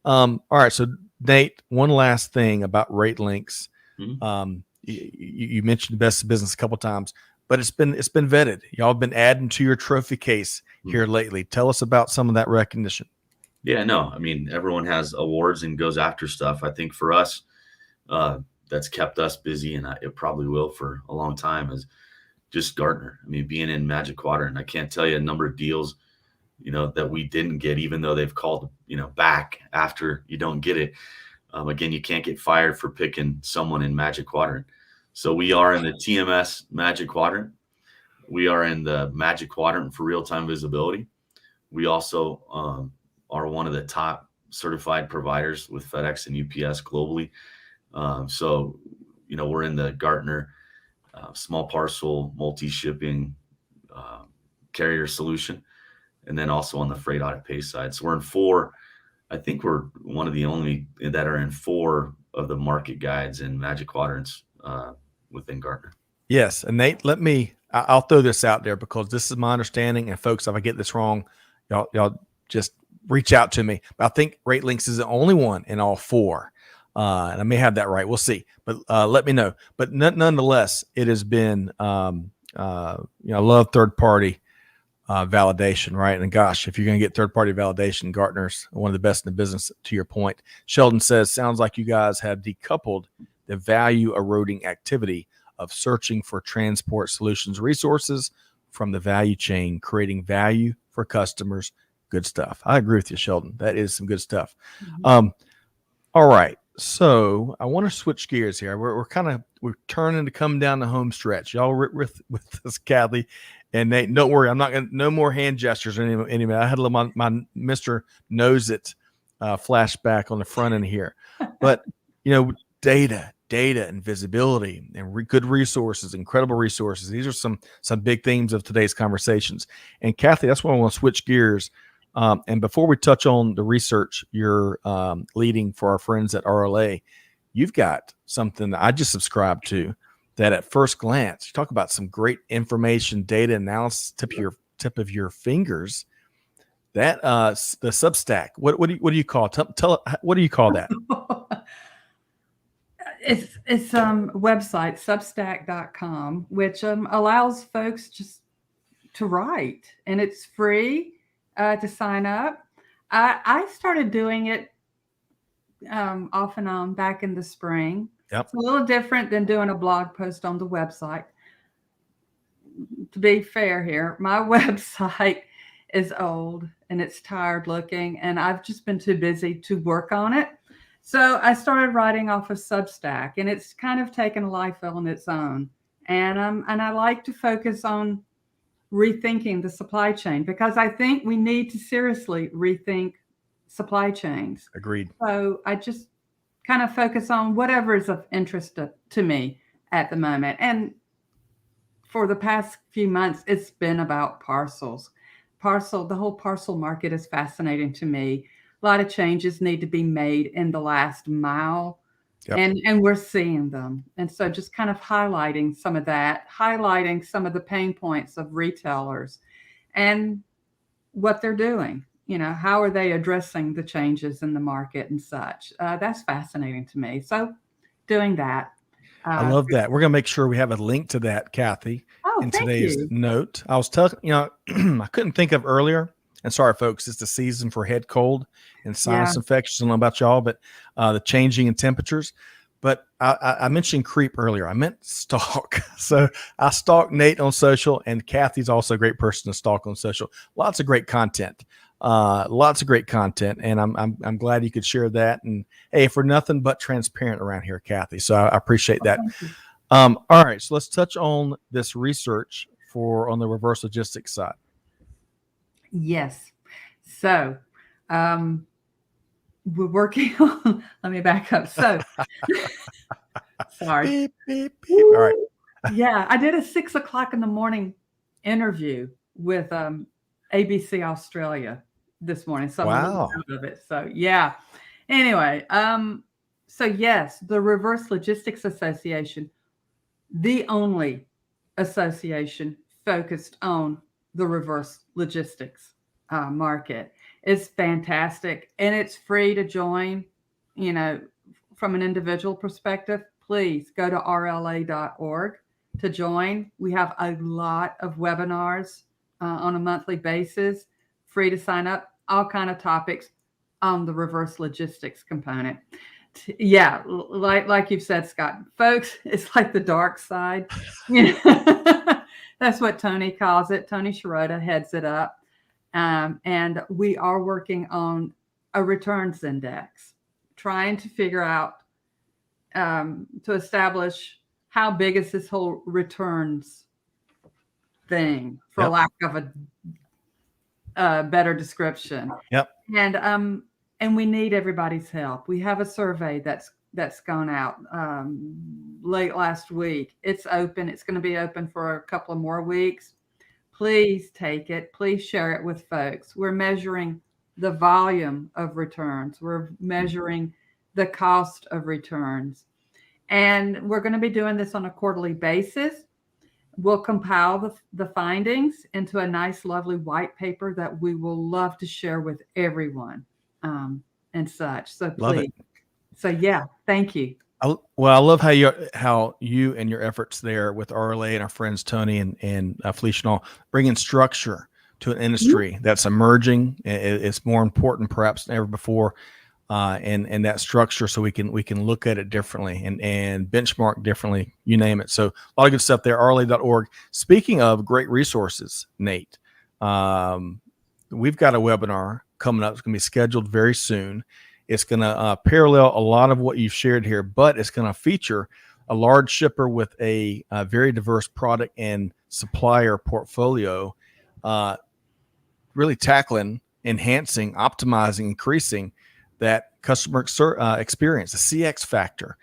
All right, so Nate, one last thing about RateLinx. Mm-hmm. You mentioned best of business a couple of times, but it's been vetted. Y'all have been adding to your trophy case here lately. Tell us about some of that recognition. Yeah, no, I mean, everyone has awards and goes after stuff. I think for us, that's kept us busy, and it probably will for a long time, is just Gartner. I mean, being in Magic Quadrant, I can't tell you a number of deals, that we didn't get, even though they've called, back after you don't get it. Again, you can't get fired for picking someone in Magic Quadrant. So we are in the TMS Magic Quadrant. We are in the Magic Quadrant for real-time visibility. We also are one of the top certified providers with FedEx and UPS globally. So, we're in the Gartner small parcel, multi-shipping carrier solution, and then also on the freight audit pay side. So we're in 4. I think we're one of the only that are in 4 of the market guides and Magic Quadrants within Gartner. Yes, and Nate, I'll throw this out there because this is my understanding. And folks, if I get this wrong, y'all just reach out to me. But I think RateLinx is the only one in all 4. And I may have that right. We'll see. But let me know. But nonetheless, it has been, I love third-party validation, right? And gosh, if you're going to get third-party validation, Gartner's one of the best in the business, to your point. Sheldon says, sounds like you guys have decoupled the value eroding activity of searching for transport solutions resources from the value chain, creating value for customers. Good stuff. I agree with you, Sheldon. That is some good stuff. Mm-hmm. All right. So I want to switch gears here. We're turning to come down the home stretch. Y'all with this, Cathy and Nate. Don't worry, I'm not going to, no more hand gestures anymore. I had a little my Mr. Knows It flashback on the front end here. But data and visibility and good resources, incredible resources. These are some big themes of today's conversations. And Cathy, that's why I want to switch gears. And before we touch on the research you're leading for our friends at RLA, you've got something that I just subscribed to that at first glance, you talk about some great information, data analysis, tip of your fingers. That the Substack. What do you call it? Tell what do you call that? It's website, substack.com, which allows folks just to write, and it's free to sign up. I started doing it off and on back in the spring. Yep. It's a little different than doing a blog post on the website. To be fair here, my website is old and it's tired looking, and I've just been too busy to work on it. So I started writing off of Substack, and it's kind of taken a life on its own. And I like to focus on rethinking the supply chain, because I think we need to seriously rethink supply chains. Agreed. So I just kind of focus on whatever is of interest to me at the moment. And for the past few months, it's been about parcels. The whole parcel market is fascinating to me. A lot of changes need to be made in the last mile. Yep. And we're seeing them. And so just kind of highlighting some of that, highlighting some of the pain points of retailers and what they're doing. How are they addressing the changes in the market and such? That's fascinating to me. So doing that. I love that. We're going to make sure we have a link to that, Cathy, in today's note. I was telling, I couldn't think of earlier. And sorry, folks, it's the season for head cold and sinus infections. I don't know about y'all, but the changing in temperatures. But I mentioned creep earlier. I meant stalk. So I stalk Nate on social, and Cathy's also a great person to stalk on social. Lots of great content. Lots of great content, and I'm glad you could share that. And hey, if we're nothing but transparent around here, Cathy, so I appreciate that. Thank you. All right, so let's touch on this research on the reverse logistics side. Yes. So, we're working on, let me back up. So, sorry. Beep, beep, beep. All right. Yeah, I did a 6:00 in the morning interview with ABC Australia this morning. So I'm a little Wow. proud of it. So yeah. Anyway, so yes, the Reverse Logistics Association, the only association focused on the reverse logistics market, is fantastic, and it's free to join. You know, from an individual perspective, please go to rla.org to join. We have a lot of webinars on a monthly basis, free to sign up, all kind of topics on the reverse logistics component. Yeah, like you've said, Scott, folks, it's like the dark side. That's what Tony calls it. Tony Sciarrotta heads it up. And we are working on a returns index, trying to figure out, to establish how big is this whole returns thing, for lack of a better description. Yep. And we need everybody's help. We have a survey that's gone out late last week. It's open. It's going to be open for a couple of more weeks. Please take it. Please share it with folks. We're measuring the volume of returns. We're measuring the cost of returns. And we're going to be doing this on a quarterly basis. We'll compile the findings into a nice, lovely white paper that we will love to share with everyone, and such. So please. Love it. So yeah, thank you. I love how you and your efforts there with RLA and our friends Tony and Felicia and all, bringing structure to an industry that's emerging. It's more important perhaps than ever before, and that structure, so we can look at it differently and benchmark differently. You name it. So a lot of good stuff there. RLA.org. Speaking of great resources, Nate, we've got a webinar coming up. It's going to be scheduled very soon. It's going to parallel a lot of what you've shared here, but it's going to feature a large shipper with a very diverse product and supplier portfolio, really tackling, enhancing, optimizing, increasing that customer experience, the CX factor,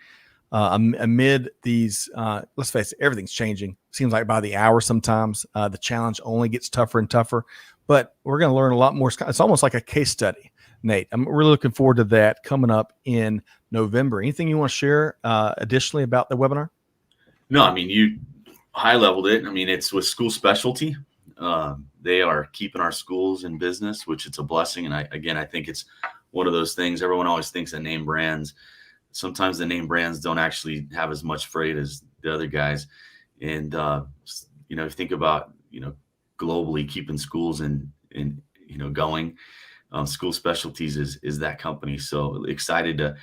amid these, let's face it, everything's changing. Seems like by the hour sometimes. The challenge only gets tougher and tougher, but we're going to learn a lot more. It's almost like a case study, Nate. I'm really looking forward to that coming up in November. Anything you want to share additionally about the webinar? No, I mean, you high leveled it. I mean, it's with school specialty. They are keeping our schools in business, which it's a blessing. And I think it's one of those things. Everyone always thinks of name brands. Sometimes the name brands don't actually have as much freight as the other guys. And, if you think about, globally keeping schools in going, School Specialties is that company. So excited to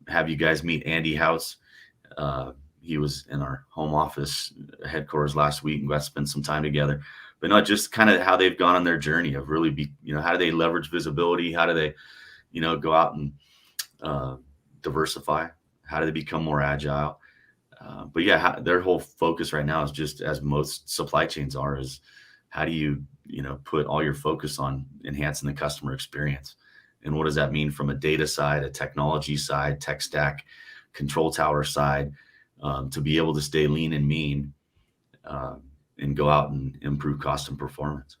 have you guys meet Andy Houtz. He was in our home office headquarters last week and got to spend some time together. But not just kind of how they've gone on their journey of really how do they leverage visibility? How do they, go out and diversify? How do they become more agile? But yeah, their whole focus right now is just, as most supply chains are, is how do you, put all your focus on enhancing the customer experience? And what does that mean from a data side, a technology side, tech stack, control tower side, to be able to stay lean and mean, and go out and improve cost and performance.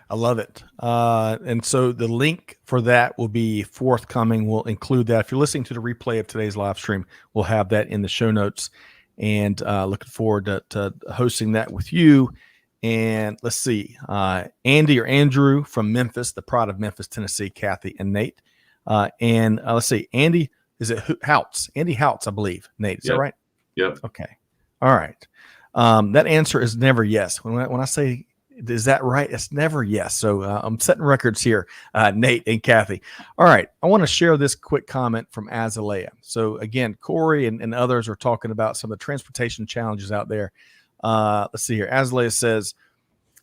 I love it. And so the link for that will be forthcoming. We'll include that. If you're listening to the replay of today's live stream, we'll have that in the show notes, and looking forward to hosting that with you. And let's see, Andy or Andrew from Memphis, the pride of Memphis, Tennessee, Cathy and Nate. And let's see, Andy, is it Houtz? Andy Houtz, I believe. Nate, is that right? Yep. Okay. All right. That answer is never yes. When I say, is that right? It's never yes. So I'm setting records here, Nate and Cathy. All right. I want to share this quick comment from Azalea. So again, Corey and others are talking about some of the transportation challenges out there. Let's see here. Azalea says,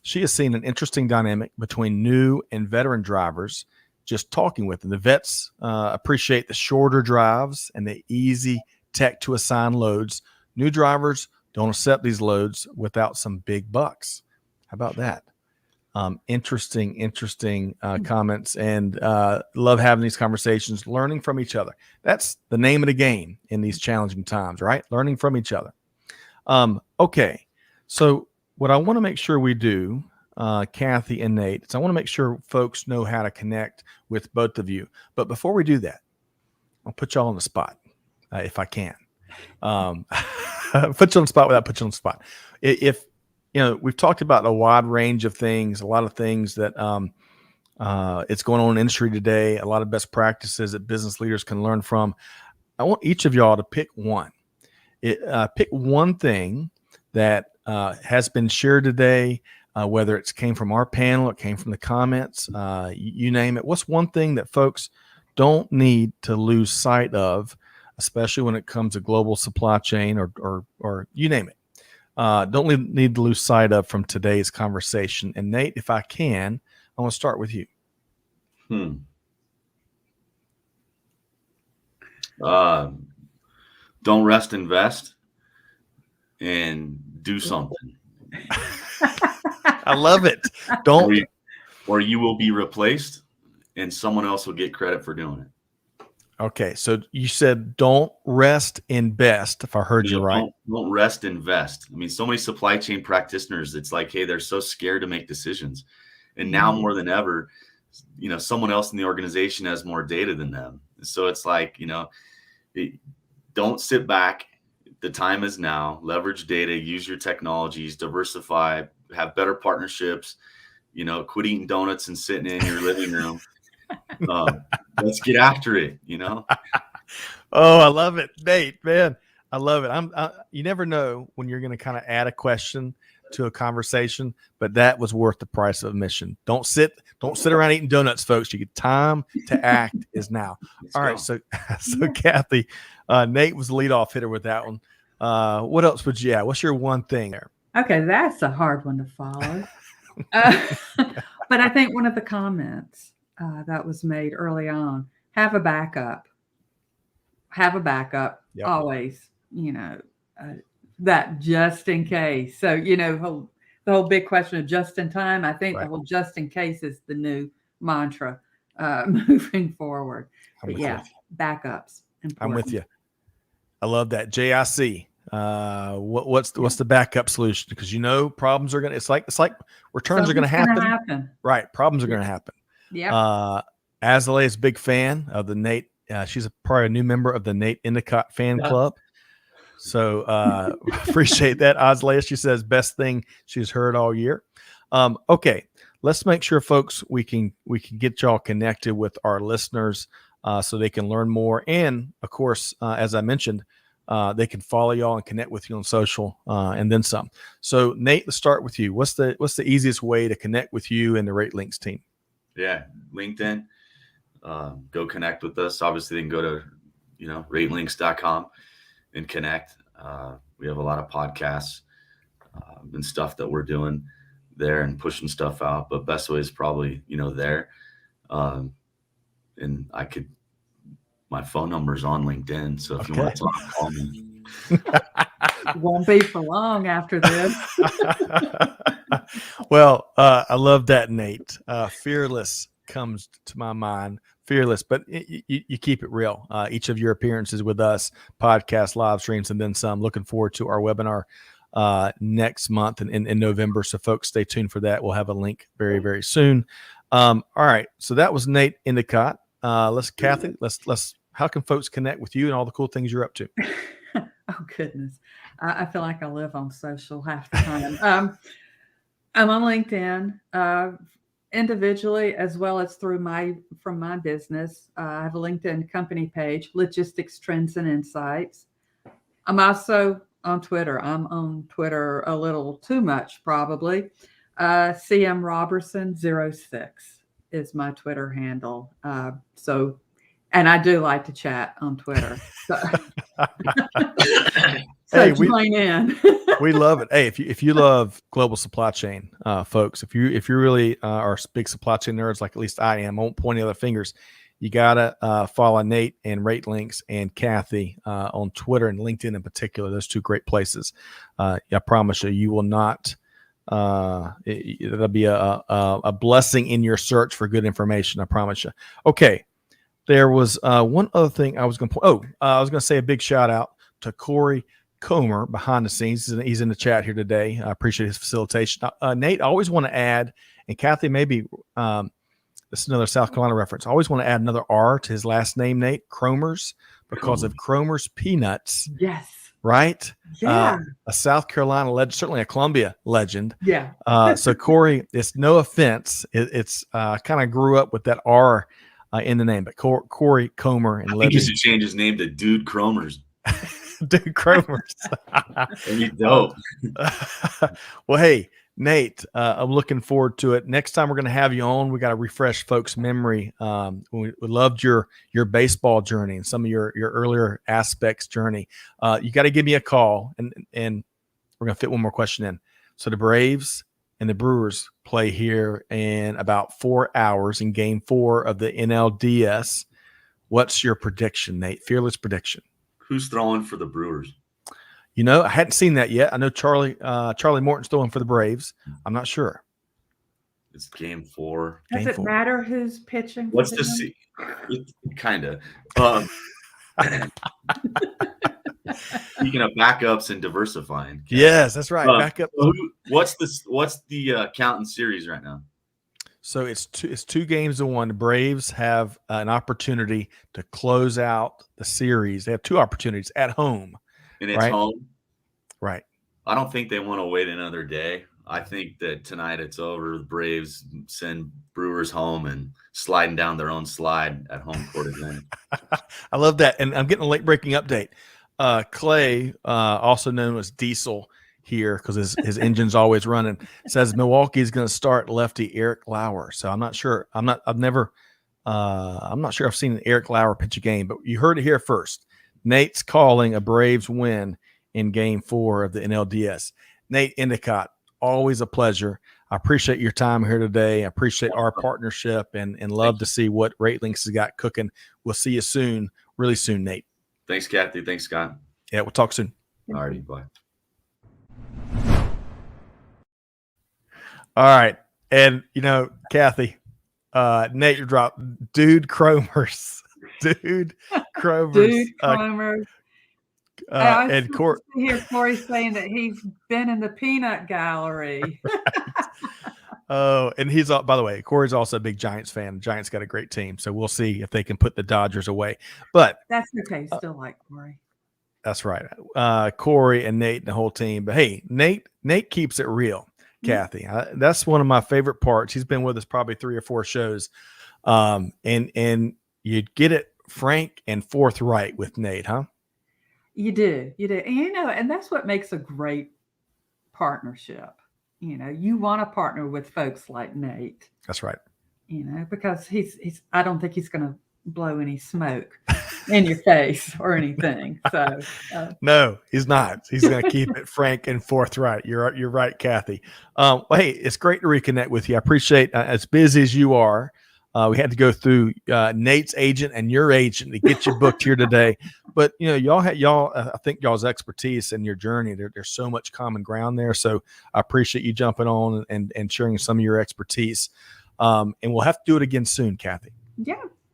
She has seen an interesting dynamic between new and veteran drivers just talking with them. The vets appreciate the shorter drives and the easy tech to assign loads. New drivers don't accept these loads without some big bucks. How about that? Interesting comments, and love having these conversations, learning from each other. That's the name of the game in these challenging times, right? Learning from each other. Okay. So what I want to make sure we do, Cathy and Nate, is I want to make sure folks know how to connect with both of you. But before we do that, I'll put y'all on the spot if I can. Put you on the spot without putting you on the spot. If we've talked about a wide range of things, a lot of things that it's going on in industry today, a lot of best practices that business leaders can learn from. I want each of y'all to pick one. Pick one thing that has been shared today, whether it came from our panel, it came from the comments, you name it. What's one thing that folks don't need to lose sight of, especially when it comes to global supply chain or you name it? Don't need to lose sight of from today's conversation. And Nate, if I can, I want to start with you. Don't rest, invest, and do something. I love it. Or you will be replaced and someone else will get credit for doing it. Okay, so you said don't rest, invest, if I heard you right. Don't rest, invest. I mean, so many supply chain practitioners, it's like, hey, they're so scared to make decisions. And now more than ever, someone else in the organization has more data than them. So it's like, don't sit back. The time is now. Leverage data, use your technologies, diversify, have better partnerships, quit eating donuts and sitting in your living room. Let's get after it, Oh, I love it, Nate, man. I love it. You never know when you're going to kind of add a question to a conversation, but that was worth the price of admission. Don't sit around eating donuts, folks. You get time to act is now. All right. So Cathy, Nate was the leadoff hitter with that one. What else would you add? What's your one thing there? Okay. That's a hard one to follow. But I think one of the comments that was made early on, have a backup. Yep. Always, that just in case. So, the whole big question of just in time, I think the whole just in case is the new mantra moving forward. But backups. Important. I'm with you. I love that. JIC. What's the backup solution? Because problems are gonna. It's like returns are gonna happen. Right. Problems are gonna happen. Yeah. Azalea is a big fan of the Nate. She's probably a new member of the Nate Endicott fan club. So appreciate that, Azalea. She says best thing she's heard all year. Okay, let's make sure, folks, we can get y'all connected with our listeners so they can learn more. And of course, as I mentioned, they can follow y'all and connect with you on social and then some. So Nate, let's start with you. What's the easiest way to connect with you and the RateLinx team? Yeah, LinkedIn. Go connect with us. Obviously, they can go to RateLinx.com and connect. We have a lot of podcasts and stuff that we're doing there and pushing stuff out. But best way is probably there. And my phone number's on LinkedIn. So if you want to talk, call me. Won't be for long after this. Well, I love that, Nate. Fearless comes to my mind. Fearless, but you keep it real. Each of your appearances with us, podcast, live streams, and then some. Looking forward to our webinar next month in November. So folks, stay tuned for that. We'll have a link very, very soon. All right. So that was Nate Endicott. Cathy, how can folks connect with you and all the cool things you're up to? Oh, goodness. I feel like I live on social half the time. I'm on LinkedIn individually, as well as from my business. I have a LinkedIn company page, Logistics Trends and Insights. I'm also on Twitter. I'm on Twitter a little too much, probably. CM Robertson 06 is my Twitter handle. And I do like to chat on Twitter. Hey, join in. we love it. Hey, if you love global supply chain, folks, if you really are big supply chain nerds, like at least I am, I won't point any other fingers. You gotta follow Nate and RateLinx and Cathy on Twitter and LinkedIn in particular. Those two great places. I promise you will not. That'll be a blessing in your search for good information. I promise you. Okay, there was one other thing I was going to point. I was going to say a big shout out to Corey Comer behind the scenes. He's in the chat here today. I appreciate his facilitation. Nate, I always want to add, and Cathy, maybe this is another South Carolina reference. I always want to add another R to his last name, Nate, Cromers, because of Cromer's Peanuts. Yes. Right? Yeah. A South Carolina legend, certainly a Columbia legend. Yeah. So Corey, it's no offense. It's kind of grew up with that R in the name, but Corey Comer and I think he should change his name to Dude Cromers. Dude Cromers. That'd be dope. Well, hey, Nate, I'm looking forward to it. Next time we're going to have you on, we got to refresh folks' memory. We loved your baseball journey and some of your earlier aspects journey. You got to give me a call, and we're going to fit one more question in. So the Braves and the Brewers play here in about 4 hours in Game 4 of the NLDS. What's your prediction, Nate? Fearless prediction. Who's throwing for the Brewers? I hadn't seen that yet. I know Charlie Morton's throwing for the Braves. I'm not sure. It's Game 4. Does it matter who's pitching? What's the C? Kind of. Speaking of backups and diversifying. Yes, that's right. Backup. What's the count in series right now? So it's 2 games to 1. The Braves have an opportunity to close out the series. They have 2 opportunities at home. And it's home. Right. I don't think they want to wait another day. I think that tonight it's over. The Braves send Brewers home and sliding down their own slide at home court advantage. I love that. And I'm getting a late breaking update. Clay, also known as Diesel here because his engine's always running, says Milwaukee is going to start lefty Eric Lauer. So I'm not sure. I'm not sure I've seen Eric Lauer pitch a game, but you heard it here first. Nate's calling a Braves win in Game 4 of the NLDS. Nate, Endicott, always a pleasure. I appreciate your time here today. I appreciate our partnership and love to see what RateLinx has got cooking. We'll see you soon, really soon, Nate. Thanks, Cathy. Thanks, Scott. Yeah, we'll talk soon. All righty, bye. All right. And, Cathy, Nate, you dropped Dude Cromers. Dude Cromers. Dude Cromers. And hear Corey saying that he's been in the peanut gallery. Oh, and he's, by the way, Corey's also a big Giants fan. Giants got a great team, so we'll see if they can put the Dodgers away. But that's okay. Still like Corey. That's right. Corey and Nate and the whole team. But hey, Nate keeps it real, Cathy. That's one of my favorite parts. He's been with us probably 3 or 4 shows. And you get it frank and forthright with Nate, huh? You do. And, and that's what makes a great partnership. You want to partner with folks like Nate. That's right. Because he's I don't think he's going to blow any smoke in your face or anything. So no, he's not. He's going to keep it frank and forthright. You're right, Cathy. Well, hey, it's great to reconnect with you. I appreciate as busy as you are. We had to go through Nate's agent and your agent to get you booked here today. But I think y'all's expertise and your journey. There's so much common ground there. So I appreciate you jumping on and sharing some of your expertise. And we'll have to do it again soon, Cathy.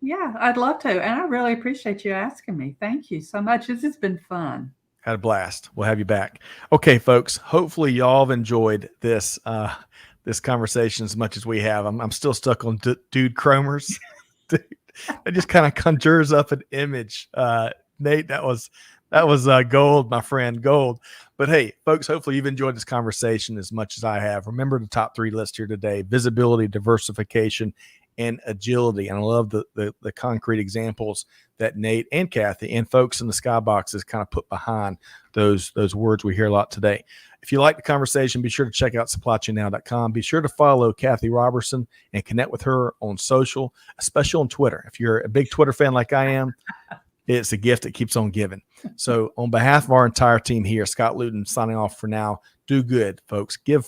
Yeah, I'd love to. And I really appreciate you asking me. Thank you so much. This has been fun. Had a blast. We'll have you back. Okay, folks. Hopefully y'all have enjoyed this conversation as much as we have. I'm still stuck on Dude Cromers. Dude, it just kind of conjures up an image. Nate, that was gold, my friend, gold. But hey, folks, hopefully you've enjoyed this conversation as much as I have. Remember the top 3 list here today: visibility, diversification, and agility. And I love the concrete examples that Nate and Cathy and folks in the skyboxes kind of put behind those words we hear a lot today. If you like the conversation, be sure to check out supplychainnow.com. Be sure to follow Cathy Robertson and connect with her on social, especially on Twitter. If you're a big Twitter fan like I am, It's a gift that keeps on giving. So on behalf of our entire team here, Scott Luton signing off for now. Do good, folks. Give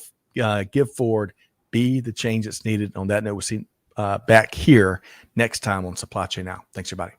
forward. Be the change that's needed. On that note, we'll see back here next time on Supply Chain Now. Thanks, everybody.